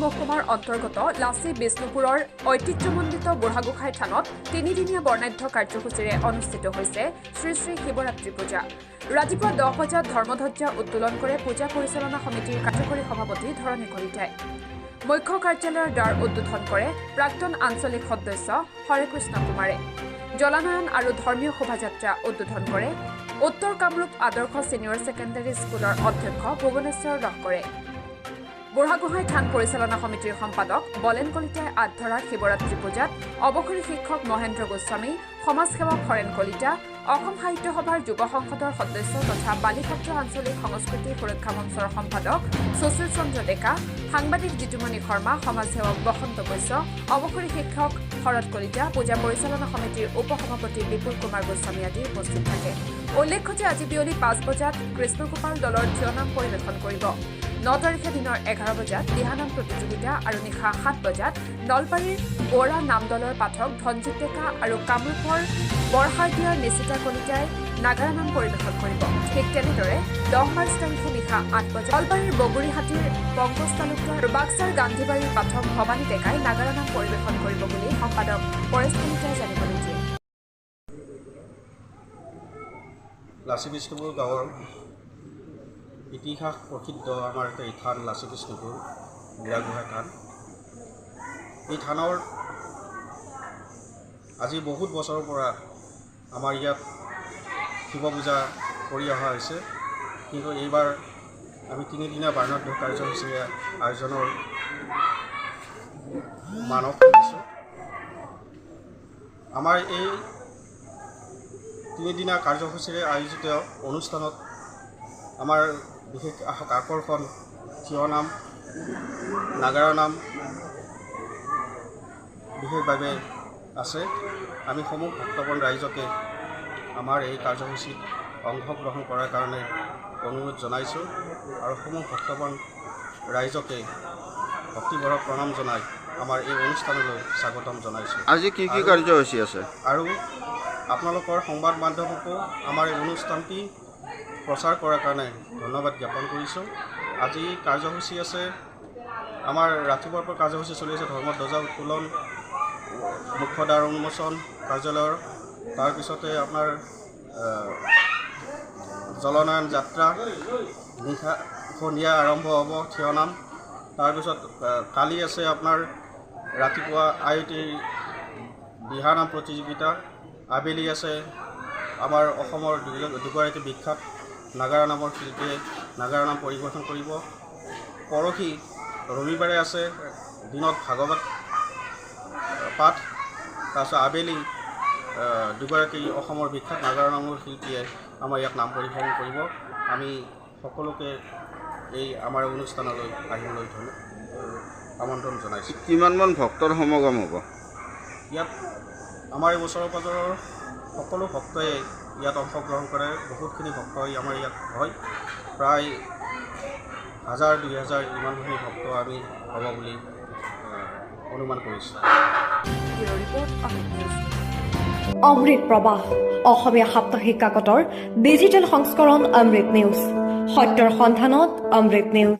মহকুমাৰ অন্তৰ্গত লাচি বিষ্ণুপুৰৰ ঐতিহ্যমণ্ডিত বুঢ়াগোসাঁই থানত তিনিদিনীয়া বৰ্ণাঢ্য কাৰ্যসূচীৰে অনুষ্ঠিত হৈছে শ্ৰী শ্ৰী শিৱৰাত্ৰি পূজা। ৰাতিপুৱা 10 বজাত ধৰ্মধ্বজা উত্তোলন কৰে পূজা পৰিচালনা সমিতিৰ কাৰ্যকৰী সভাপতি ধৰণী কলিতাই। মুখ্য কাৰ্যালয়ৰ দ্বাৰ উদ্বোধন কৰে প্ৰাক্তন আঞ্চলিক সদস্য হৰেকৃষ্ণ কুমাৰে। জলানয়ন আৰু ধৰ্মীয় শোভাযাত্ৰা উদ্বোধন কৰে উত্তৰ কামৰূপ আদৰ্শ ছিনিয়ৰ ছেকেণ্ডাৰী স্কুলৰ অধ্যক্ষ ভুৱনেশ্বৰ লহকৰে। বুঢ়াগোসাঁই থান পৰিচালনা সমিতিৰ সম্পাদক বলেন কলিতাই আঁত ধৰা শিৱৰাত্ৰি পূজাত অৱসৰী শিক্ষক মহেন্দ্ৰ গোস্বামী, সমাজসেৱক হৰেণ কলিতা, অসম সাহিত্য সভাৰ যুৱ সংসদৰ সদস্য তথা বালিসত্ৰ আঞ্চলিক সংস্কৃতি সুৰক্ষা মঞ্চৰ সম্পাদক সুশীল চন্দ্ৰ ডেকা, সাংবাদিক জিতুমণি শৰ্মা, সমাজসেৱক বসন্ত বৈশ্য, অৱসৰী শিক্ষক শৰৎ কলিতা, পূজা পৰিচালনা সমিতিৰ উপসভাপতি বিপুল কুমাৰ গোস্বামী আদি উপস্থিত থাকে। উল্লেখ্য যে আজি বিয়লি 5 বজাত কৃষ্ণগোপাল দলৰ থিয়নাম পৰিৱেশন কৰিব। 9 তাৰিখে দিনৰ 11 বজাত দিহানাম প্ৰতিযোগিতা আৰু নিশা 7 বজাত নলবাৰীৰ বৰা নাম দলৰ পাঠক ধনজিৎ ডেকা আৰু কামৰূপৰ বৰহাৰদিয়াৰ নিশিতা কলিতাই নাগাৰা নাম পৰিৱেশন কৰিব। ঠিক তেনেদৰে 10 মাৰ্চ তাৰিখে নিশা 8 বজাত নলবাৰীৰ বগুৰিহাটীৰ পংকজ তালুকদাৰ আৰু বাক্সাৰ গান্ধীবাৰীৰ পাঠক ভৱানী ডেকাই নাগাৰা নাম পৰিৱেশন কৰিব বুলি সম্পাদক পৰেশ কলিতাই জানিবলৈ দিয়ে। লাচি বিষ্ণুপুৰ গাঁৱৰ ইতিহাস প্ৰসিদ্ধ আমাৰ এই থান লাচি বিষ্ণুপুৰ বুঢ়াগোসাঁই থান। এই থানৰ আজি বহুত বছৰৰ পৰা আমাৰ ইয়াত শিৱ পূজা কৰি অহা হৈছে, কিন্তু এইবাৰ আমি তিনিদিনীয়া বৰ্ণাঢ্য কাৰ্যসূচীৰে আয়োজনৰ মানস কৰিছোঁ। আমাৰ এই তিনিদিনীয়া কাৰ্যসূচীৰে আয়োজিত অনুষ্ঠানত আমাৰ বিশেষ আকৰ্ষণ থিয়নাম, নাগাৰা নাম বিশেষভাৱে আছে। আমি সমূহ ভক্তগণ ৰাইজকে আমাৰ এই কাৰ্যসূচীত অংশগ্ৰহণ কৰাৰ কাৰণে অনুৰোধ জনাইছোঁ আৰু সমূহ ভক্তগণ ৰাইজকে ভক্তিভৰক প্ৰণাম জনাই আমাৰ এই অনুষ্ঠানলৈ স্বাগতম জনাইছোঁ। আজি কি কি কাৰ্যসূচী আছে? আৰু আপোনালোকৰ সংবাদ মাধ্যমকো আমাৰ এই অনুষ্ঠানটি প্ৰচাৰ কৰাৰ কাৰণে ধন্যবাদ জ্ঞাপন কৰিছোঁ। আজি কাৰ্যসূচী আছে, আমাৰ ৰাতিপুৱাৰ পৰা কাৰ্যসূচী চলি আছে ধৰ্মধ্বজা উত্তোলন, মুখ্য দ্বাৰ উন্মোচন কাৰ্যালয়ৰ, তাৰপিছতে আপোনাৰ জলনয়ন যাত্ৰা, নিশা সন্ধিয়া আৰম্ভ হ'ব থিয়নাম, তাৰপিছত কালি আছে আপোনাৰ ৰাতিপুৱা আয়তীৰ দিহানাম প্ৰতিযোগিতা, আবেলি আছে আমাৰ অসমৰ দুগৰাকী বিখ্যাত নাগাৰা নামৰ শিল্পীয়ে নাগাৰা নাম পৰিৱেশন কৰিব। পৰহি ৰবিবাৰে আছে দিনত ভাগৱত পাঠ, তাৰপিছত আবেলি দুগৰাকী অসমৰ বিখ্যাত নাগাৰা নামৰ শিল্পীয়ে আমাৰ ইয়াত নাম পৰিৱেশন কৰিব। আমি সকলোকে এই আমাৰ অনুষ্ঠানলৈ আহিবলৈ আমন্ত্ৰণ জনাইছোঁ। কিমানমান ভক্তৰ সমাগম হ'ব ইয়াত? আমাৰ এই ওচৰৰ পাজৰৰ সকলো ভক্তই ইয়াত অংশগ্ৰহণ কৰে। বহুতখিনি ভক্ত আমাৰ ইয়াত হয়, প্ৰায় 1000-2000 ইমানখিনি ভক্ত আমি হ'ব বুলি অনুমান কৰিছোঁ। অমৃত প্ৰবাহ অসমীয়া সাপ্তাহিক কাকতৰ ডিজিটেল সংস্কৰণ অমৃত নিউজ, সত্যৰ সন্ধানত অমৃত নিউজ।